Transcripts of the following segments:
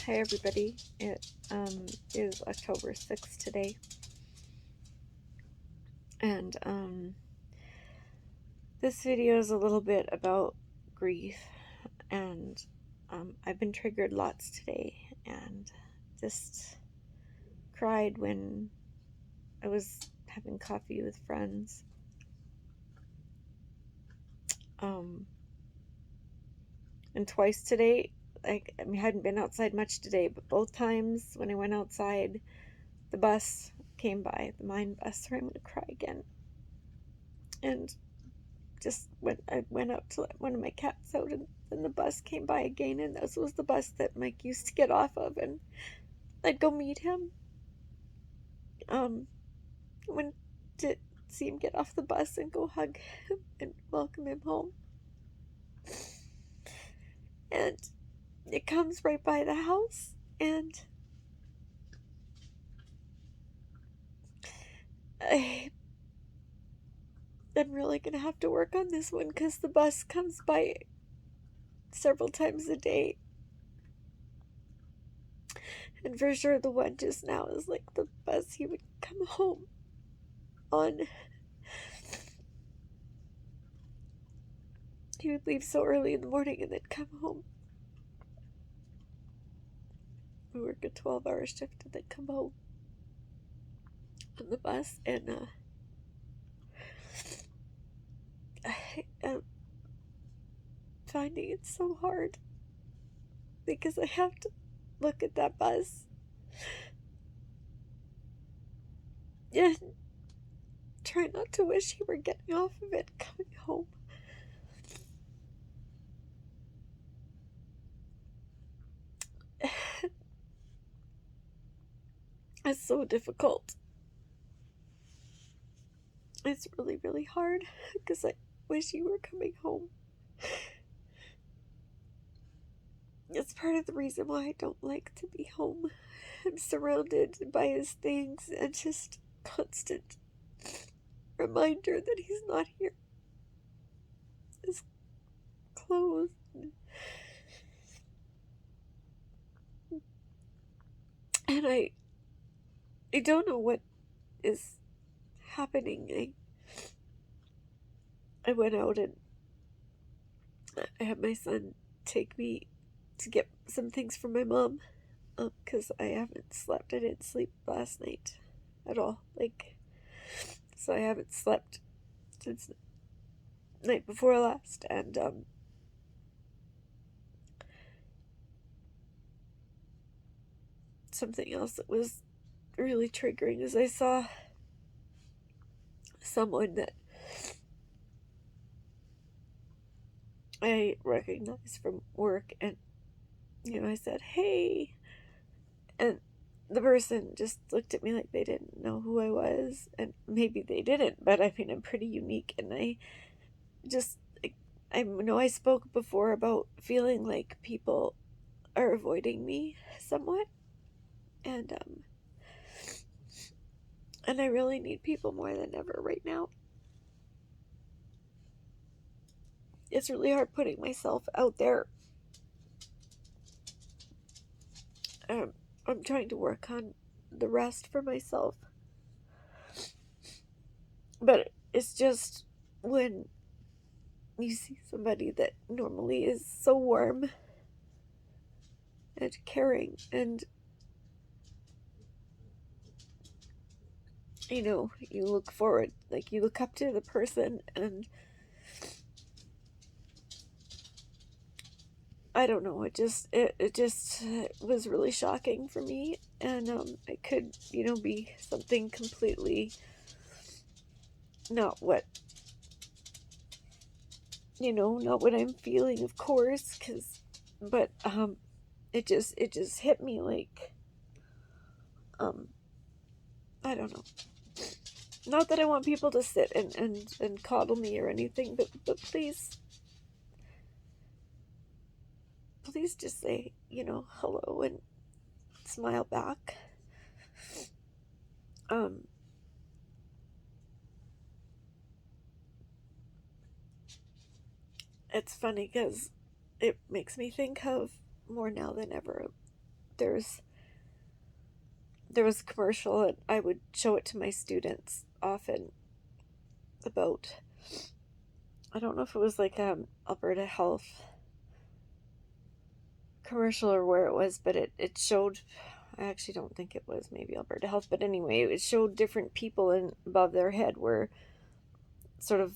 Hi everybody. It is October 6th today, and this video is a little bit about grief, and I've been triggered lots today, and just cried when I was having coffee with friends. And twice today, I hadn't been outside much today, but both times when I went outside, the bus came by, the mine bus, or I'm gonna cry again. And just when I went out to let one of my cats out, and then the bus came by again, and this was the bus that Mike used to get off of, and I'd go meet him. Went to see him get off the bus and go hug him and welcome him home. And it comes right by the house, and I'm really gonna have to work on this one because the bus comes by several times a day. And for sure the one just now is like the bus he would come home on. He would leave so early in the morning and then come home. We work a 12-hour shift and then come home on the bus, and I am finding it so hard because I have to look at that bus and try not to wish he were getting off of it coming home. It's so difficult. It's really, really hard because I wish you were coming home. It's part of the reason why I don't like to be home. I'm surrounded by his things and just constant reminder that he's not here. His clothes. And I don't know what is happening. I went out and I had my son take me to get some things from my mom because I haven't slept. I didn't sleep last night at all. So I haven't slept since the night before last, and something else that was really triggering is I saw someone that I recognized from work, and I said, "Hey," and the person just looked at me like they didn't know who I was, and maybe they didn't, but I mean, I'm pretty unique, and I know I spoke before about feeling like people are avoiding me somewhat, and I really need people more than ever right now. It's really hard putting myself out there. I'm trying to work on the rest for myself, but it's just when you see somebody that normally is so warm and caring, and you look forward, like you look up to the person, and I don't know, it just was really shocking for me, and it could be something completely not what not what I'm feeling, of course, but it just hit me like I don't know. Not that I want people to sit and coddle me or anything, but please just say, hello and smile back. It's funny because it makes me think of more now than ever there's there was a commercial, and I would show it to my students often about, I don't know if it was like Alberta Health commercial or where it was, but it showed, I actually don't think it was maybe Alberta Health, but anyway, it showed different people in above their head were sort of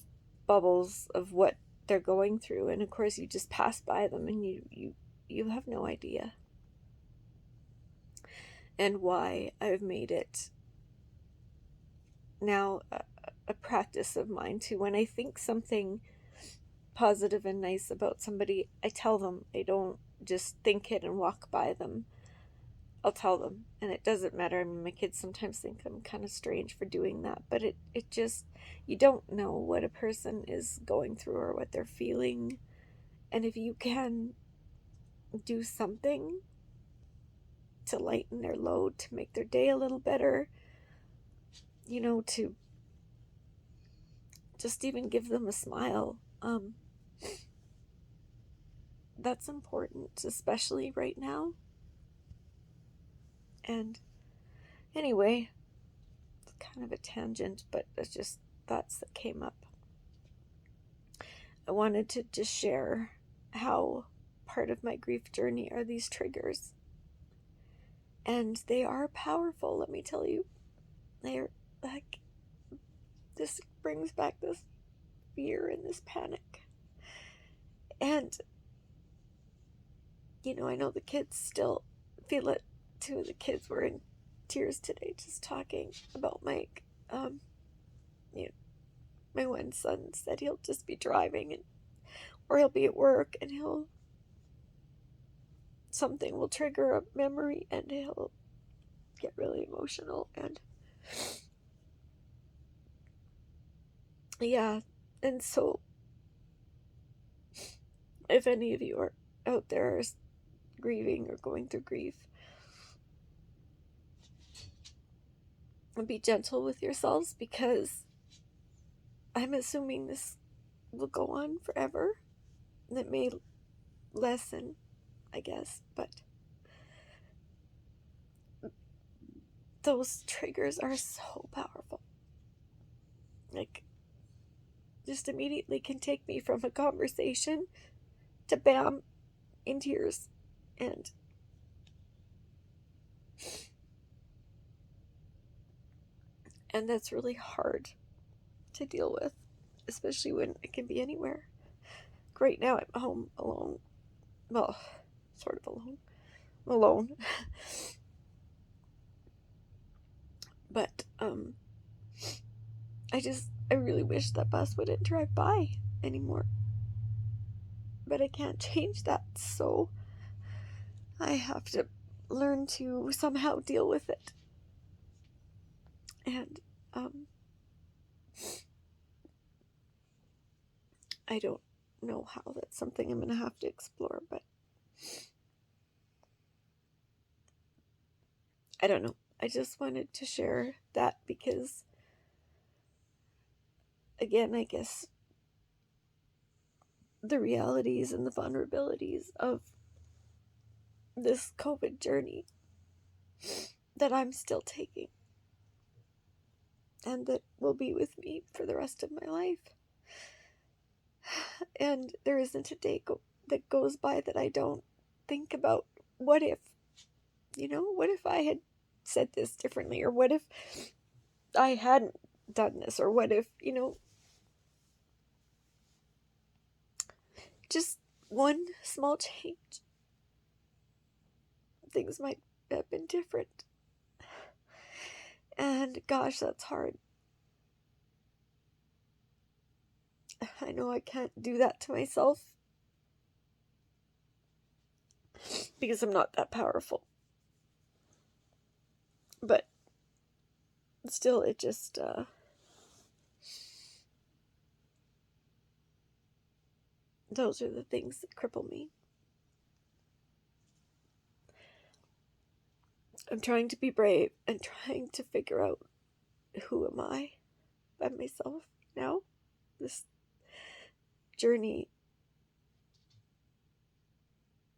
bubbles of what they're going through, and of course you just pass by them and you have no idea. And why I've made it now a practice of mine to, when I think something positive and nice about somebody, I tell them. I don't just think it and walk by them. I'll tell them, and it doesn't matter. I mean, my kids sometimes think I'm kind of strange for doing that, but it just, you don't know what a person is going through or what they're feeling, and if you can do something to lighten their load, to make their day a little better, to just even give them a smile, that's important, especially right now. And anyway, it's kind of a tangent, but it's just thoughts that came up. I wanted to just share how part of my grief journey are these triggers. And they are powerful, let me tell you. They're like, this brings back this fear and this panic. And, I know the kids still feel it. Two of the kids were in tears today just talking about Mike. My one son said he'll just be driving, or he'll be at work, and something will trigger a memory and he'll get really emotional. And yeah, and so if any of you are out there grieving or going through grief, be gentle with yourselves, because I'm assuming this will go on forever. It may lessen, I guess, but those triggers are so powerful. Like, just immediately can take me from a conversation to bam, in tears. And that's really hard to deal with, especially when it can be anywhere. Right now I'm home alone. Well, sort of alone. I'm alone. But I really wish that bus wouldn't drive by anymore. But I can't change that, so I have to learn to somehow deal with it. And I don't know how. That's something I'm going to have to explore, but I don't know. I just wanted to share that because, again, I guess the realities and the vulnerabilities of this COVID journey that I'm still taking and that will be with me for the rest of my life. And there isn't a day that goes by that I don't think about, what if, what if I had said this differently, or what if I hadn't done this, or what if, just one small change, things might have been different. And gosh, that's hard. I know I can't do that to myself because I'm not that powerful. But still, it just, those are the things that cripple me. I'm trying to be brave and trying to figure out, who am I by myself now? This journey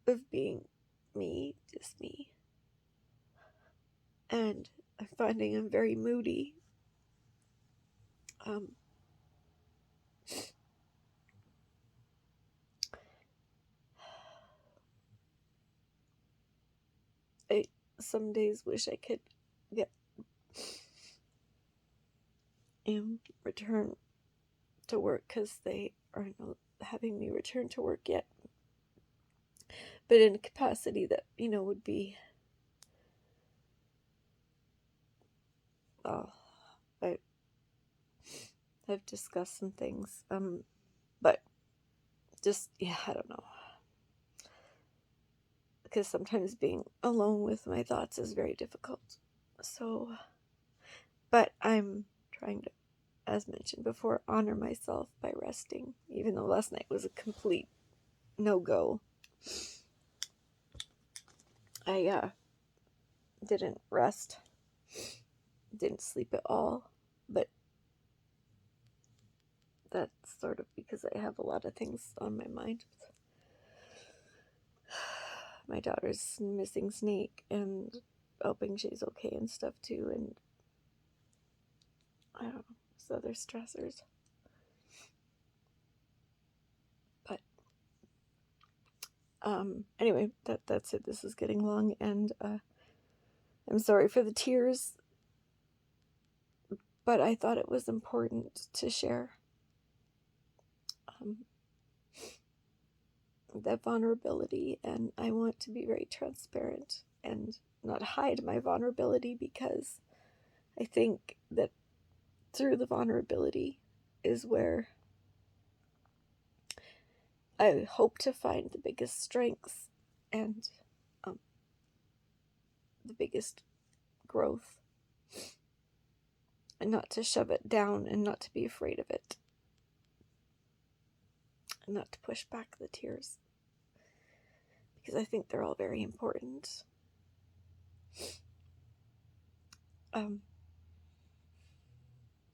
of being me, just me. and I'm finding I'm very moody. I some days wish I could get return to work because they aren't having me return to work yet, but in a capacity that would be well, I have discussed some things, but just I don't know, because sometimes being alone with my thoughts is very difficult. So, but I'm trying to, as mentioned before, honor myself by resting, even though last night was a complete no-go. I didn't rest, didn't sleep at all, but that's sort of because I have a lot of things on my mind. My daughter's missing Snake and hoping she's okay and stuff too, and I don't know, there's other stressors. But anyway, that's it. This is getting long, and I'm sorry for the tears, but I thought it was important to share that vulnerability, and I want to be very transparent and not hide my vulnerability, because I think that through the vulnerability is where I hope to find the biggest strengths and the biggest growth, and not to shove it down and not to be afraid of it and not to push back the tears, because I think they're all very important.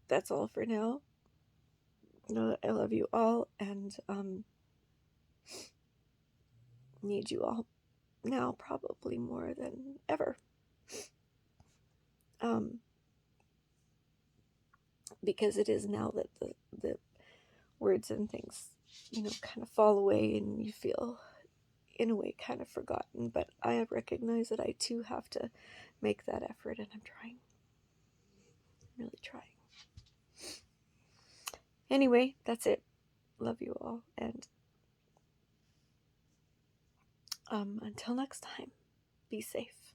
That's all for now. Know that I love you all, and need you all now probably more than ever, because it is now that the words and things kind of fall away and you feel in a way kind of forgotten. But I have recognized that I too have to make that effort, and I'm trying, really trying. Anyway, that's it. Love you all, and until next time, be safe.